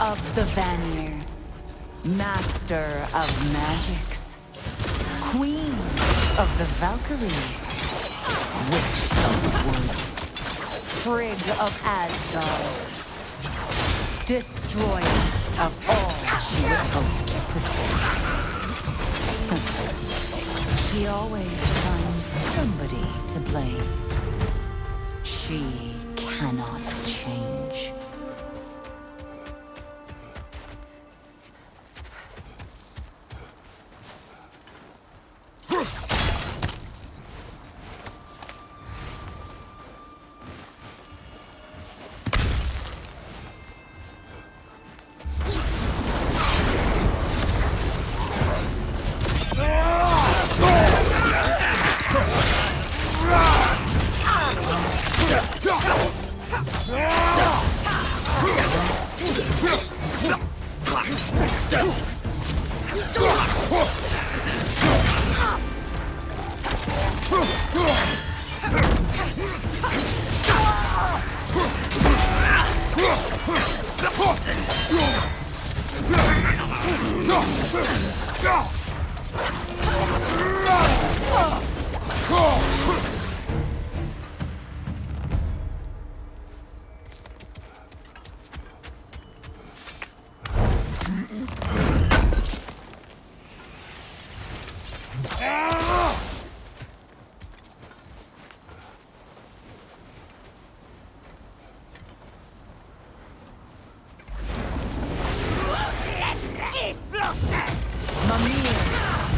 Of the Vanir, master of magics, queen of the Valkyries, witch of the woods, Frigg of Asgard, destroyer of all she would hope to protect. She always finds somebody to blame. She cannot change.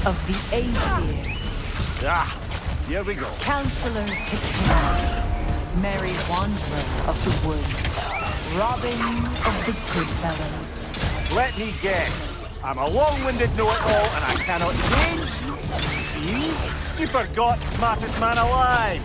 Of the Aesir. Ah, here we go. Counselor to kings, merry wanderer of the woods, Robin of the Goodfellows. Let me guess. I'm a long-winded know-it-all and I cannot change. See? You forgot smartest man alive.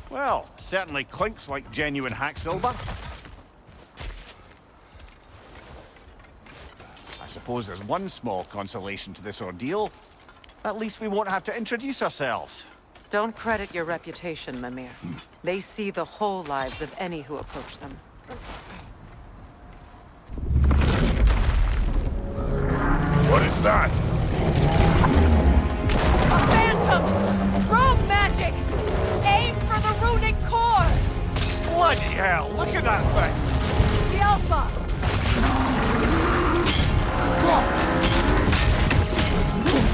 Well, certainly clinks like genuine hack silver. I suppose there's one small consolation to this ordeal. At least we won't have to introduce ourselves. Don't credit your reputation, Mimir. They see the whole lives of any who approach them. What is that? A phantom! Rogue magic! Aim for the runic core! Bloody hell, look at that thing! The Alpha!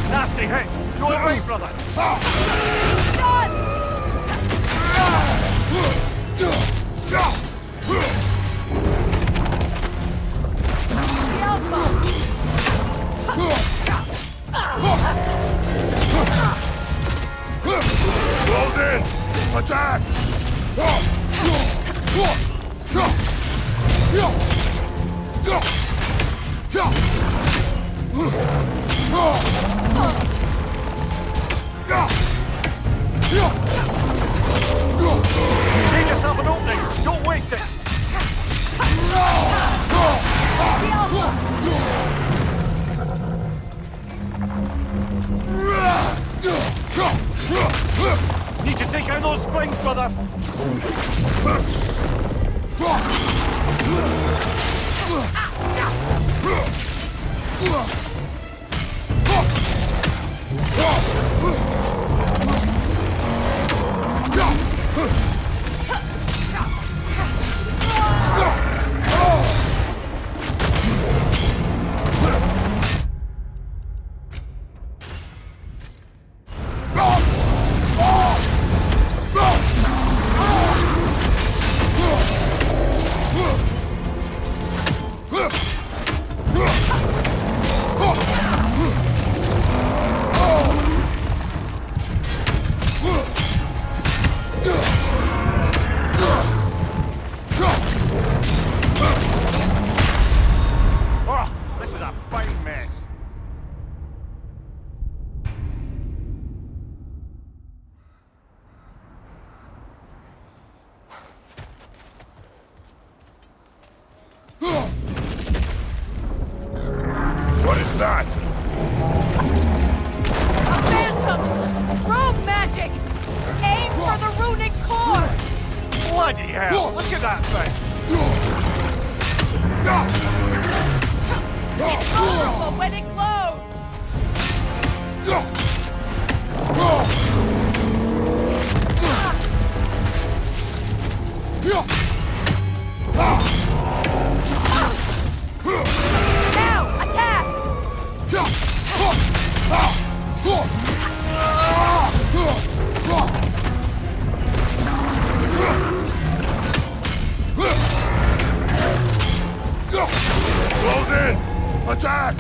Nasty hit! Go away, brother! Done! The Alpha! Close in! Attack! to take out those springs, brother! What is that? A phantom! Rogue magic! Aim for the runic core! Bloody hell! Look at that thing! It's vulnerable when it glows! Now, attack! Close in! Attack!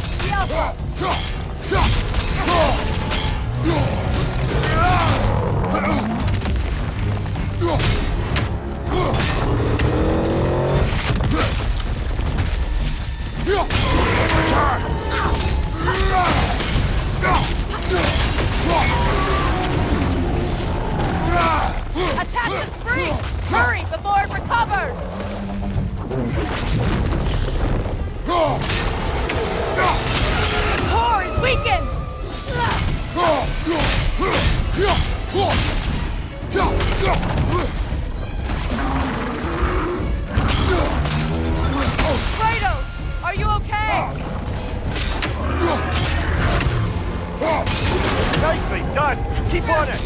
Attack the spring! Hurry before it recovers! The core is weakened! Kratos, are you okay? Nicely done! Keep on it!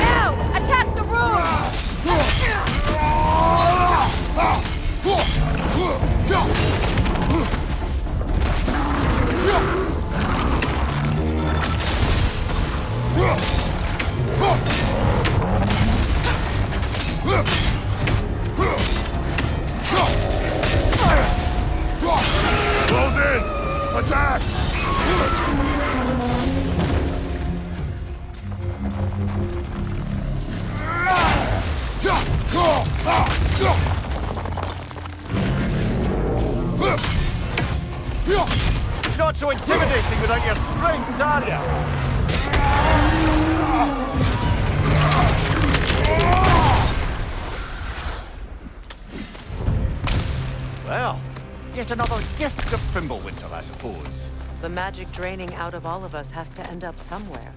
Now, attack the room! Close in! Attack! Not so intimidating without your springs, are you? Well, yet another gift of Fimbulwinter, I suppose. The magic draining out of all of us has to end up somewhere.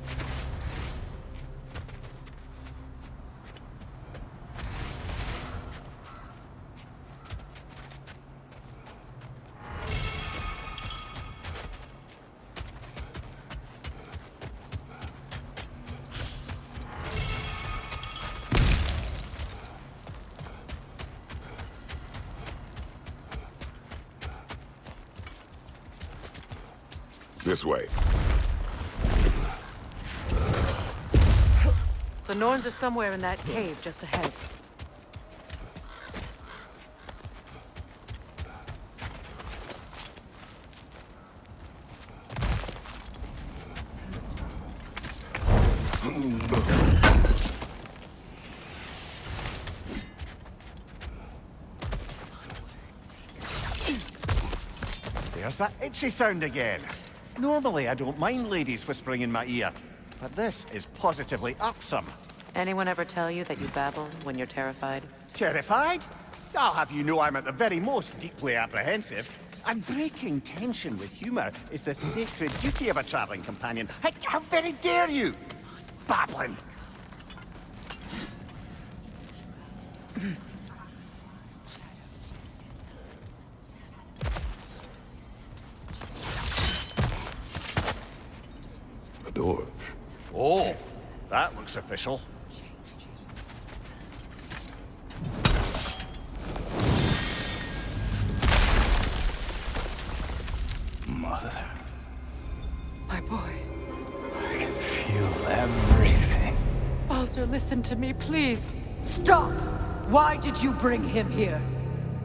This way. The Norns are somewhere in that cave just ahead. There's that itchy sound again. Normally, I don't mind ladies whispering in my ear. but this is positively irksome. Anyone ever tell you that you babble when you're terrified? Terrified? I'll have you know I'm at the very most deeply apprehensive. And breaking tension with humor is the sacred duty of a traveling companion. How very dare you! Babbling! A door. Oh, that looks official. Mother, My boy. I can feel everything. Baldur, listen to me, please. Stop! Why did you bring him here?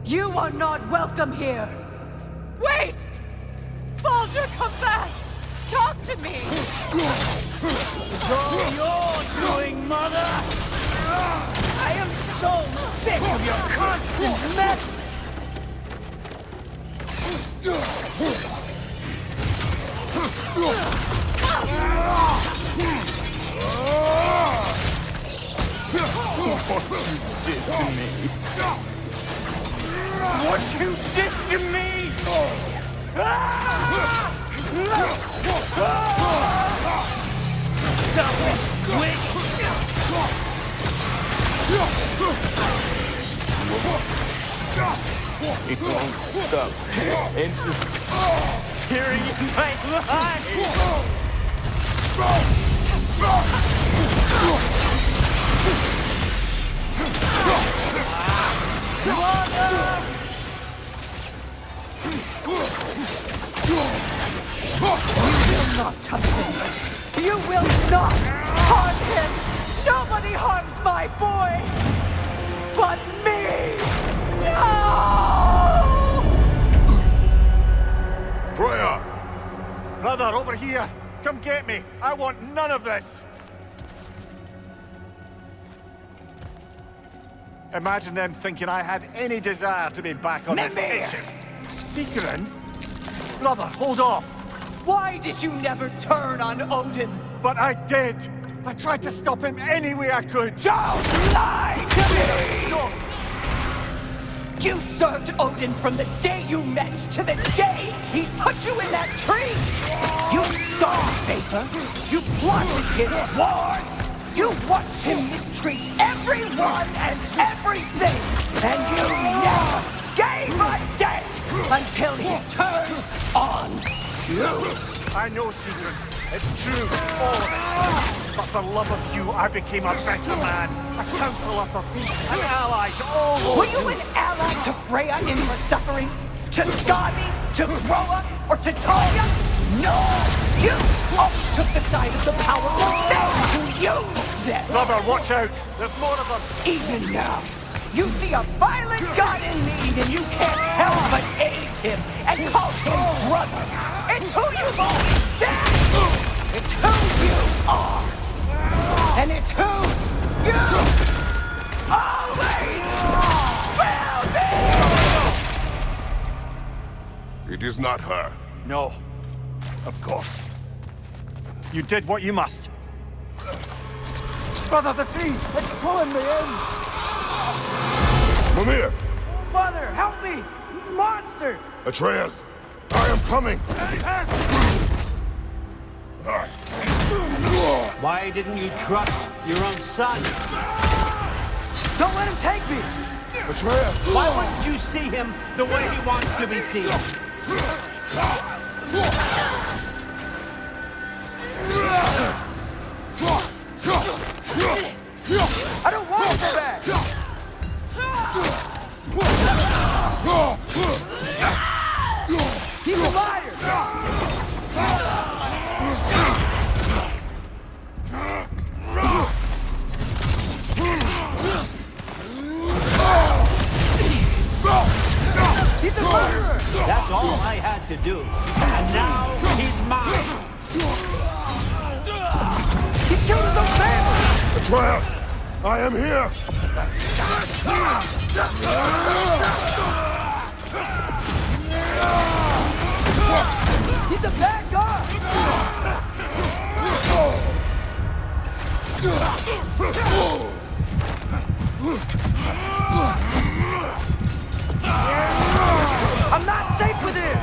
You are not welcome here! Wait! Baldur, come back! Talk to me! It's all you're doing, Mother! I am so sick of your constant mess! What you did to me! Selfish witch! It won't stop. Interfering in my life! You will not touch him! You will not harm him! Nobody harms my boy! But me! No! Freya! Brother, over here! Come get me! I want none of this! Imagine them thinking I had any desire to be back on this Mimir! mission. Secret? Brother, hold off! Why did you never turn on Odin? But I did! I tried to stop him any way I could! Don't lie to me! No! You served Odin from the day you met to the day he put you in that tree! You saw Vapor! You plotted his wars! You watched him mistreat everyone and everything! And you never gave a damn until he turned on you! I know, Secret. It's true, all of it. But for love of you, I became a better man. A counselor for peace, an ally to all those Were you an ally to Freya in her suffering? To Skadi? To Groa? Or to Talia? No! You all took the side of the powerful men who used them! Brother, watch out! There's more of them! Even now, you see a violent god in need and you can't help but aid him and call him brother! It's who you've always been! It's who you are! And it's who you always will be! It is not her. No. Of course. You did what you must. Brother, the tree! It's pulling me in! Mimir! Mother, help me! Monster! Atreus! I am coming! Why didn't you trust your own son? Don't let him take me! Atreus! Why wouldn't you see him the way he wants to be seen? I don't want to go back! He's a liar! He's a murderer! That's all I had to do. And now he's mine. He killed his own family! Atreus! I am here! He's a bad guy! I'm not safe with him!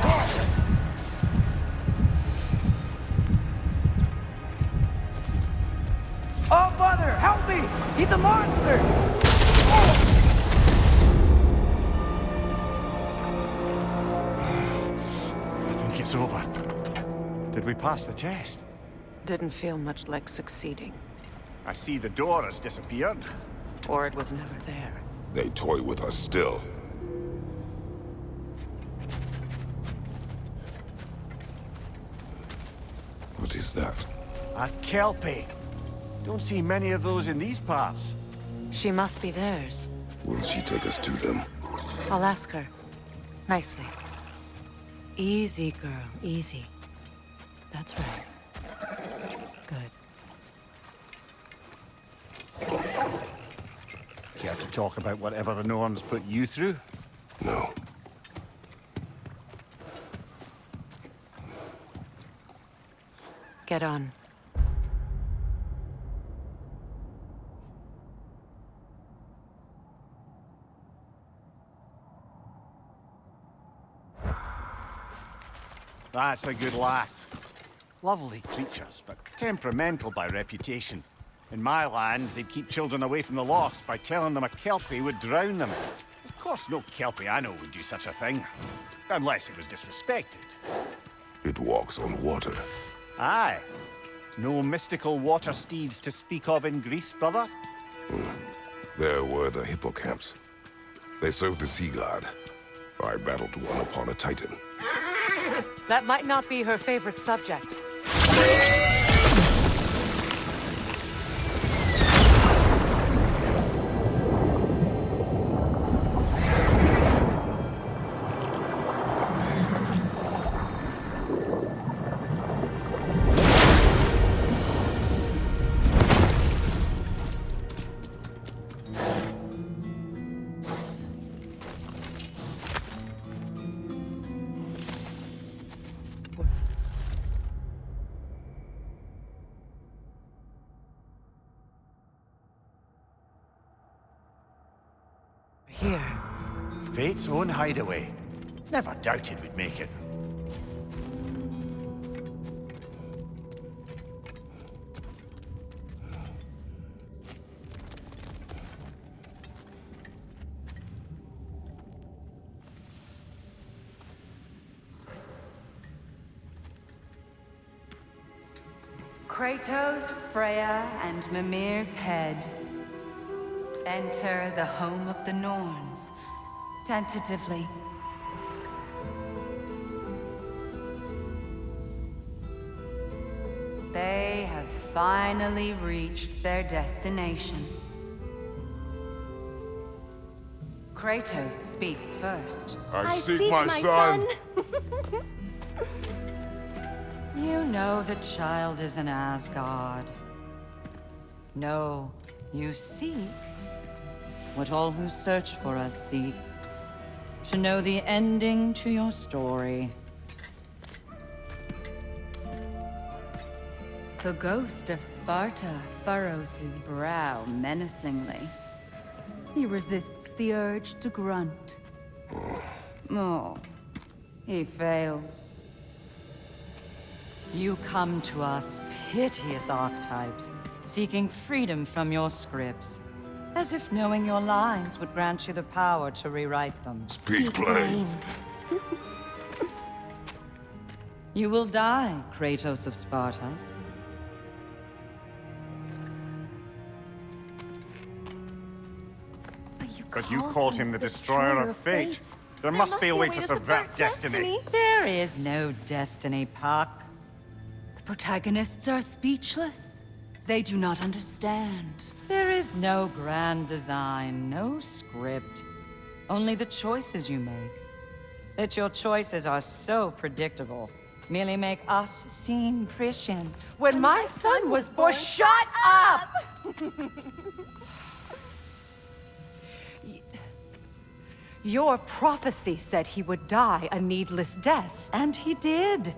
Oh, Father, help me! He's a monster! I think it's over. Did we pass the test? Didn't feel much like succeeding. I see the door has disappeared. Or it was never there. They toy with us still. What is that? A Kelpie. Don't see many of those in these parts. She must be theirs. Will she take us to them? I'll ask her. Nicely. Easy, girl. Easy. That's right. Good. Care to talk about whatever the Norns put you through? No. Get on. That's a good lass. Lovely creatures, but temperamental by reputation. In my land, they'd keep children away from the lost by telling them a Kelpie would drown them. Of course, no Kelpie I know would do such a thing. Unless it was disrespected. It walks on water. Aye. No mystical water steeds to speak of in Greece, brother? There were the hippocamps. They served the sea god. I battled one upon a titan. That might not be her favorite subject. Here. Fate's own hideaway. Never doubted we'd make it. Kratos, Freya, and Mimir's head. Enter the home of the Norns, tentatively. They have finally reached their destination. Kratos speaks first. I seek my son. You know the child is in Asgard. No, you seek what all who search for us seek. To know the ending to your story. The ghost of Sparta furrows his brow menacingly. He resists the urge to grunt. Oh, he fails. You come to us, piteous archetypes, seeking freedom from your scripts. As if knowing your lines would grant you the power to rewrite them. Speak plain. You will die, Kratos of Sparta. But you called him the destroyer of fate. There must be a way to subvert destiny. There is no destiny, Puck. The protagonists are speechless. They do not understand. There is no grand design, no script. Only the choices you make. That your choices are so predictable, merely make us seem prescient. When my son was born, shut up! Your prophecy said he would die a needless death. And he did.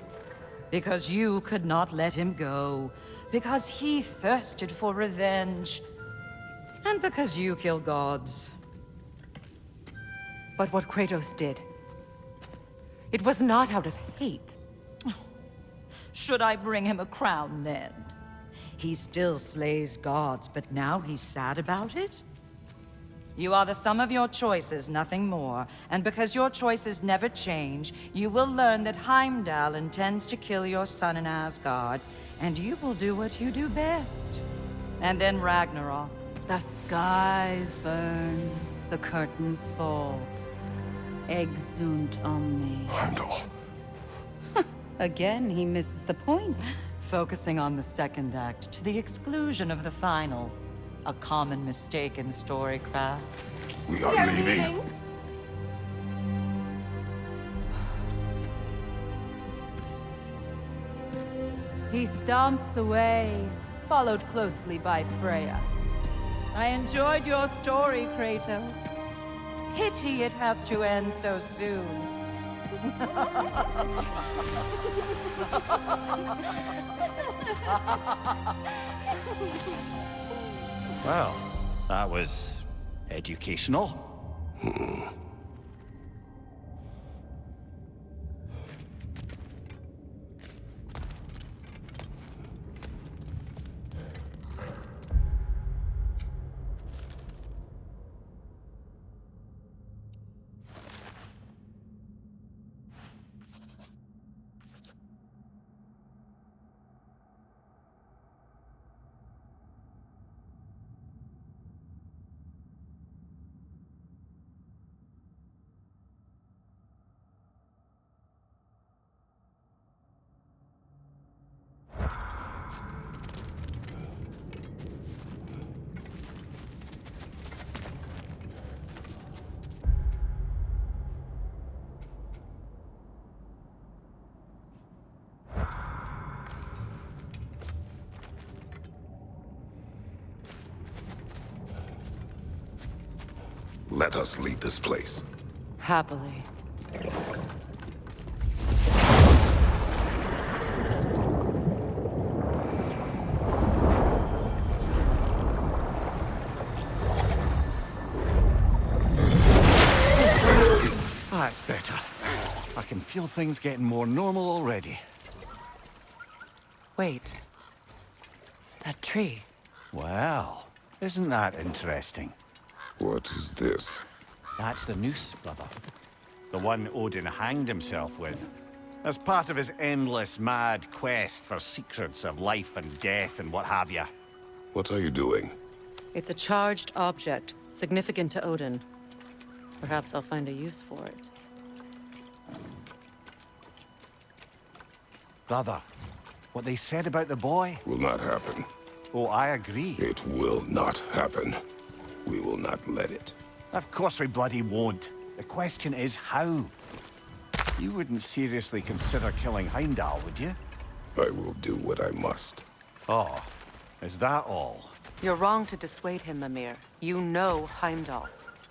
Because you could not let him go. because he thirsted for revenge. And because you kill gods. But what Kratos did, it was not out of hate. Should I bring him a crown then? He still slays gods, but now he's sad about it? You are the sum of your choices, nothing more. And because your choices never change, you will learn that Heimdall intends to kill your son in Asgard, and you will do what you do best. And then Ragnarok. The skies burn, the curtains fall. Exunt omnes. Heimdall. Again, he misses the point. Focusing on the second act to the exclusion of the final. A common mistake in storycraft. We are leaving. He stomps away, followed closely by Freya. I enjoyed your story, Kratos. Pity it has to end so soon. Well, that was educational. Let us leave this place. Happily. That's better. I can feel things getting more normal already. Wait. That tree. Well, isn't that interesting? What is this? That's the noose, brother. The one Odin hanged himself with. As part of his endless, mad quest for secrets of life and death and what have you. What are you doing? It's a charged object, significant to Odin. Perhaps I'll find a use for it. Brother, what they said about the boy? Will not happen. Oh, I agree. It will not happen. We will not let it. Of course we bloody won't. The question is how? You wouldn't seriously consider killing Heimdall, would you? I will do what I must. Oh, is that all? You're wrong to dissuade him, Mimir. You know Heimdall.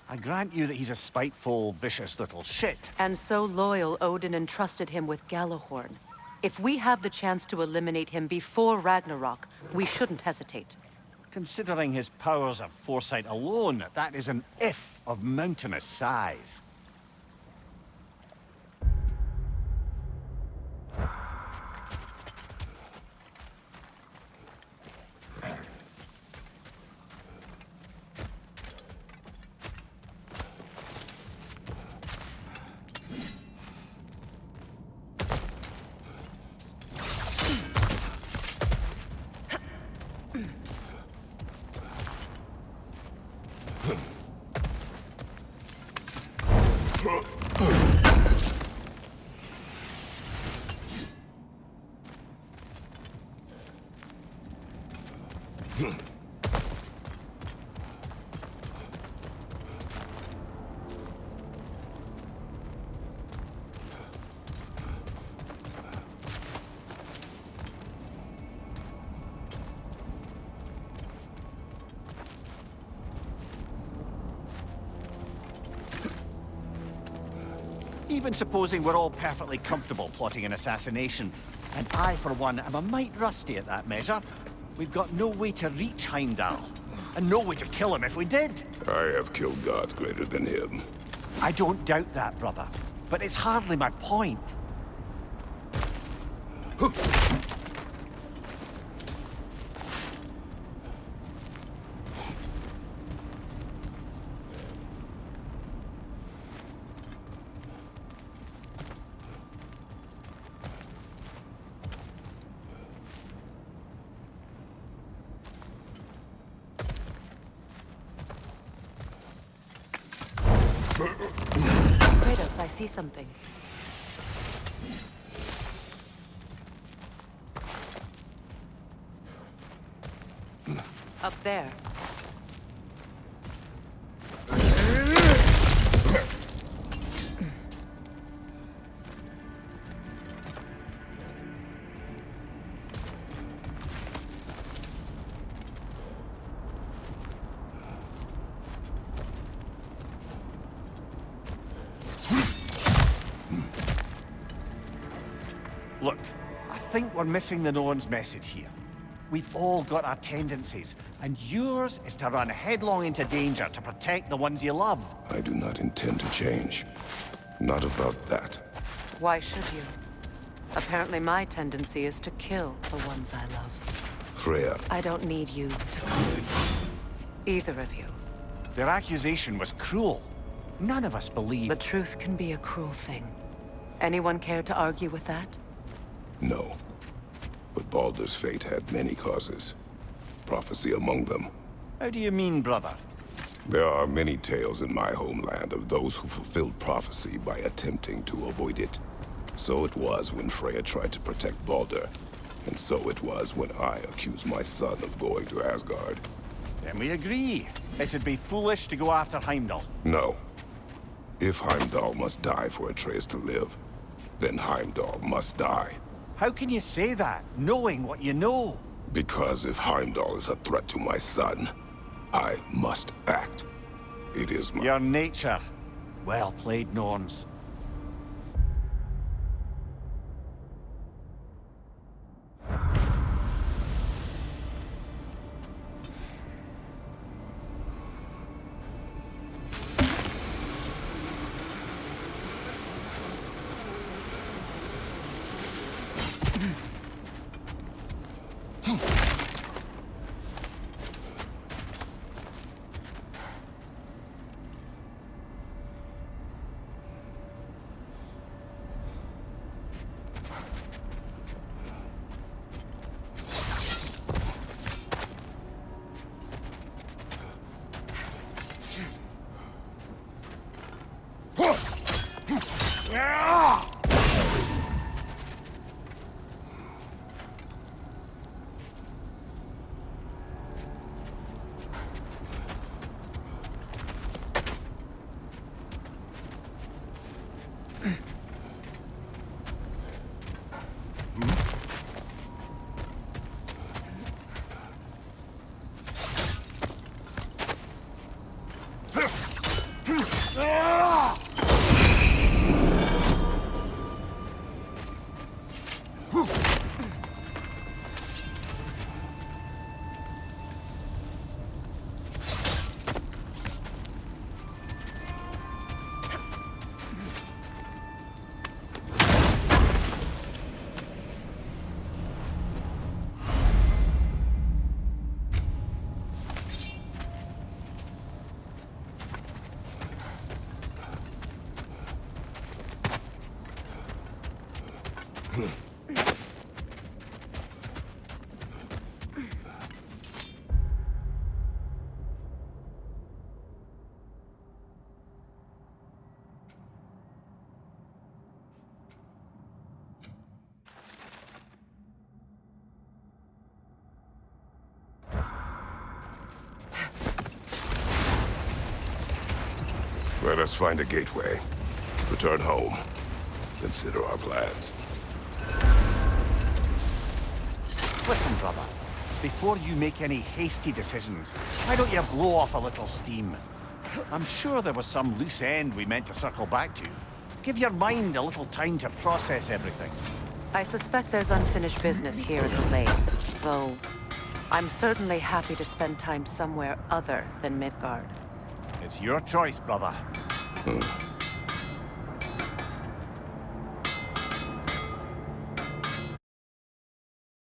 I grant you that he's a spiteful, vicious little shit. And so loyal, Odin entrusted him with Gjallarhorn. If we have the chance to eliminate him before Ragnarok, we shouldn't hesitate. Considering his powers of foresight alone, that is an if of mountainous size. Even supposing we're all perfectly comfortable plotting an assassination, And I, for one, am a mite rusty at that measure. We've got no way to reach Heimdall, and no way to kill him if we did. I have killed gods greater than him. I don't doubt that, brother. But it's hardly my point. Kratos, I see something. Up there. Look, I think we're missing the Norn's message here. We've all got our tendencies, and yours is to run headlong into danger to protect the ones you love. I do not intend to change. Not about that. Why should you? Apparently my tendency is to kill the ones I love. Freya, I don't need you to comfort me. Either of you. Their accusation was cruel. None of us believe... The truth can be a cruel thing. Anyone care to argue with that? no. But Baldur's fate had many causes. Prophecy among them. How do you mean, brother? There are many tales in my homeland of those who fulfilled prophecy by attempting to avoid it. So it was when Freya tried to protect Baldur. And so it was when I accused my son of going to Asgard. Then we agree. It'd be foolish to go after Heimdall. No. If Heimdall must die for Atreus to live, then Heimdall must die. How can you say that, knowing what you know? Because if Heimdall is a threat to my son, I must act. It is my... Your nature. Well played, Norns. Let us find a gateway. Return home. Consider our plans. Listen, brother. Before you make any hasty decisions, why don't you blow off a little steam? I'm sure there was some loose end we meant to circle back to. Give your mind a little time to process everything. I suspect there's unfinished business here at the lake, though I'm certainly happy to spend time somewhere other than Midgard. It's your choice, brother.